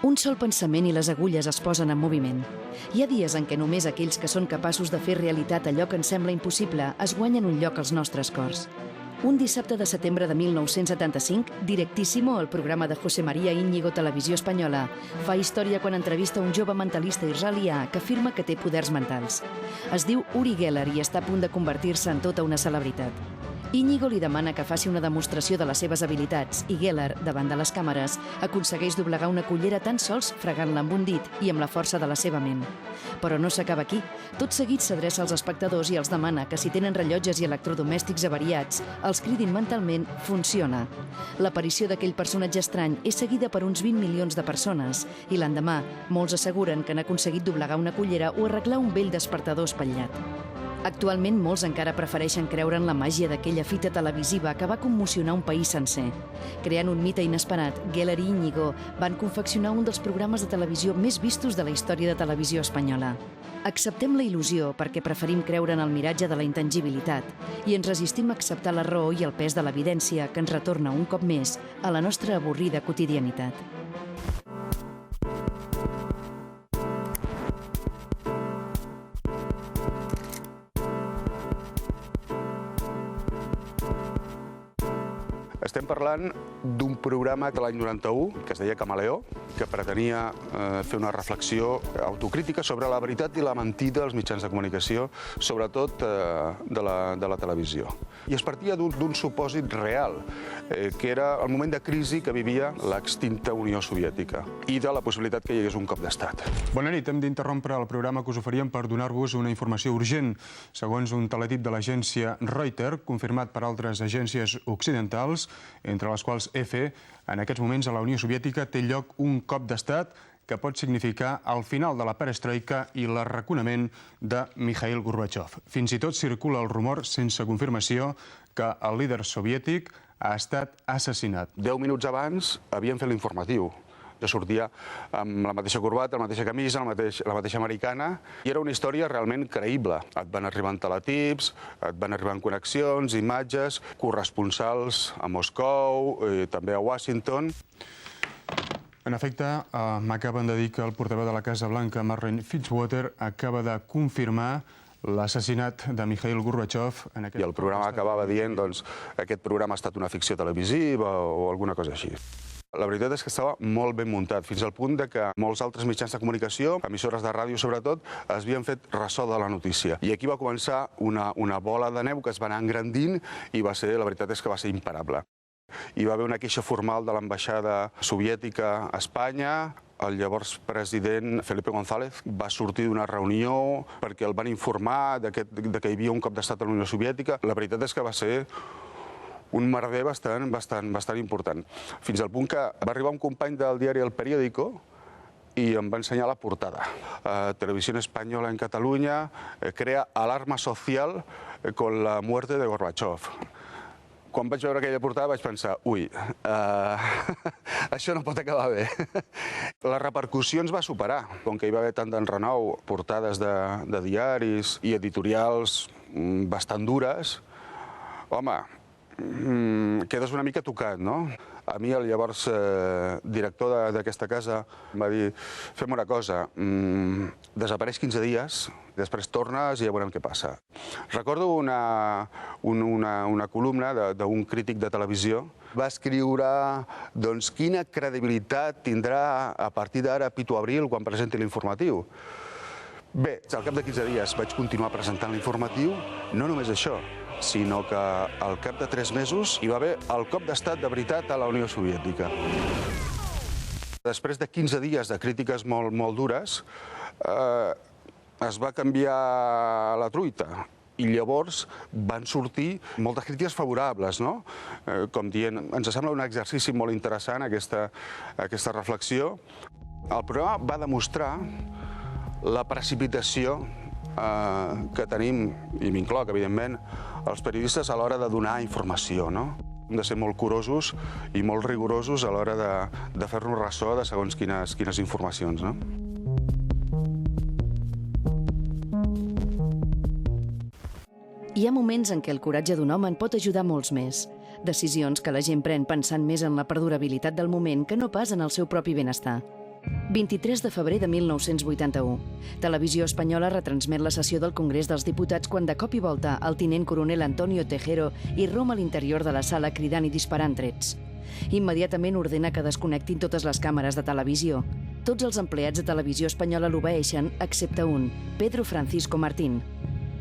Un sol pensament i les agulles es posen en moviment. Hi ha dies en què només aquells que són capaços de fer realitat allò que ens sembla impossible es guanyen un lloc als nostres cors. Un dissabte de setembre de 1975, Directísimo, el programa de José María Íñigo Televisió Espanyola, fa història quan entrevista un jove mentalista israelià que afirma que té poders mentals. Es diu Uri Geller i està a punt de convertir-se en tota una celebritat. Íñigo li demana que faci una demostració de les seves habilitats i Geller, davant de les càmeres, aconsegueix doblegar una cullera tan sols fregant-la amb un dit i amb la força de la seva ment. Però no s'acaba aquí. Tot seguit s'adreça als espectadors i els demana que si tenen rellotges i electrodomèstics avariats, els cridin mentalment «funciona». L'aparició d'aquell personatge estrany és seguida per uns 20 milions de persones i l'endemà molts asseguren que han aconseguit doblegar una cullera o arreglar un vell despertador espatllat. Actualment, molts encara prefereixen creure en la màgia d'aquella fita televisiva que va commocionar un país sencer. Creant un mite inesperat, Geller i Íñigo van confeccionar un dels programes de televisió més vistos de la història de televisió espanyola. Acceptem la il·lusió perquè preferim creure en el miratge de la intangibilitat i ens resistim a acceptar la raó i el pes de l'evidència que ens retorna un cop més a la nostra avorrida quotidianitat. Estem parlant d'un programa de l'any 91 que es deia Camaleó, que pretenia fer una reflexió autocrítica sobre la veritat i la mentida dels mitjans de comunicació, sobretot de la televisió. I es partia d'un supòsit real, que era el moment de crisi que vivia l'extinta Unió Soviètica i de la possibilitat que hi hagués un cop d'estat. Bona nit, hem d'interrompre el programa que us oferíem per donar-vos una informació urgent. Segons un teletip de l'agència Reuters, confirmat per altres agències occidentals, entre les quals EFE, en aquests moments a la Unió Soviètica té lloc un cop d'estat que pot significar el final de la perestroika i l'arraconament de Mikhail Gorbachev. Fins i tot circula el rumor, sense confirmació, que el líder soviètic ha estat assassinat. 10 minuts abans havien fet l'informatiu. Jo sortia amb la mateixa corbata, la mateixa camisa, la mateixa americana, i era una història realment creïble. Et van arribant teletips, et van arribant connexions, imatges, corresponsals a Moscou, també a Washington. En efecte, m'acaben de dir que el portaveu de la Casa Blanca, Marlene Fitzwater, acaba de confirmar l'assassinat de Mikhail Gorbachev. I el programa acabava dient que aquest programa ha estat una ficció televisiva o alguna cosa així. La veritat és que estava molt ben muntat, fins al punt que molts altres mitjans de comunicació, emissores de ràdio sobretot, es havien fet ressò de la notícia. I aquí va començar una bola de neu que es va anar engrandint i la veritat és que va ser imparable. Hi va haver una queixa formal de l'ambaixada soviètica a Espanya. El llavors president Felipe González va sortir d'una reunió perquè el van informar que hi havia un cop d'estat a la Unió Soviètica. La veritat és que va ser un merder bastant important. Fins al punt que va arribar un company del diari El Periódico i em va ensenyar la portada. Televisión Española en Catalunya crea alarma social con la muerte de Gorbachev. Quan vaig veure aquella portada vaig pensar, ui, això no pot acabar bé. Les repercussions va superar. Com que hi va haver tant d'enrenou, portades de diaris i editorials bastant dures, home, quedes una mica tocat, no? A mi el llavors director d'aquesta casa em va dir, fem una cosa, desapareix 15 dies, després tornes i ja veurem què passa. Recordo una columna d'un crític de televisió. Va escriure quina credibilitat tindrà a partir d'ara Pitu Abril quan presenti l'informatiu. Bé, al cap de 15 dies vaig continuar presentant l'informatiu, no només això, sinó que al cap de 3 mesos hi va haver el cop d'estat de veritat a la Unió Soviètica. Després de 15 dies de crítiques molt dures, es va canviar la truita i llavors van sortir moltes crítiques favorables, no? Com dient, ens sembla un exercici molt interessant aquesta reflexió. El programa va demostrar la precipitació que tenim, i m'incloc, evidentment, els periodistes a l'hora de donar informació, no? Hem de ser molt curosos i molt rigorosos a l'hora de fer-nos ressò de segons quines informacions, no? Hi ha moments en què el coratge d'un home en pot ajudar molts més. Decisions que la gent pren pensant més en la perdurabilitat del moment que no pas en el seu propi benestar. 23 de febrer de 1981. Televisió Espanyola retransmet la sessió del Congrés dels Diputats quan de cop i volta el tinent coronel Antonio Tejero irromp a l'interior de la sala cridant i disparant trets. Immediatament ordena que desconnectin totes les càmeres de televisió. Tots els empleats de Televisió Espanyola l'obeeixen, excepte un, Pedro Francisco Martín.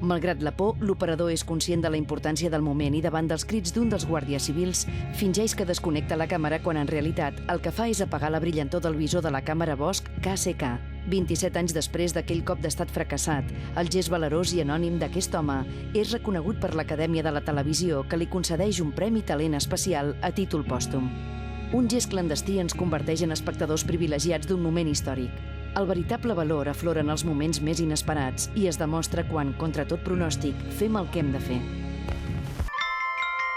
Malgrat la por, l'operador és conscient de la importància del moment i davant dels crits d'un dels guàrdies civils fingeix que desconnecta la càmera quan en realitat el que fa és apagar la brillantor del visor de la càmera Bosch KCK. 27 anys després d'aquell cop d'estat fracassat, el gest valerós i anònim d'aquest home és reconegut per l'Acadèmia de la Televisió, que li concedeix un Premi Talent Especial a títol pòstum. Un gest clandestí ens converteix en espectadors privilegiats d'un moment històric. El veritable valor aflora en els moments més inesperats i es demostra quan, contra tot pronòstic, fem el que hem de fer.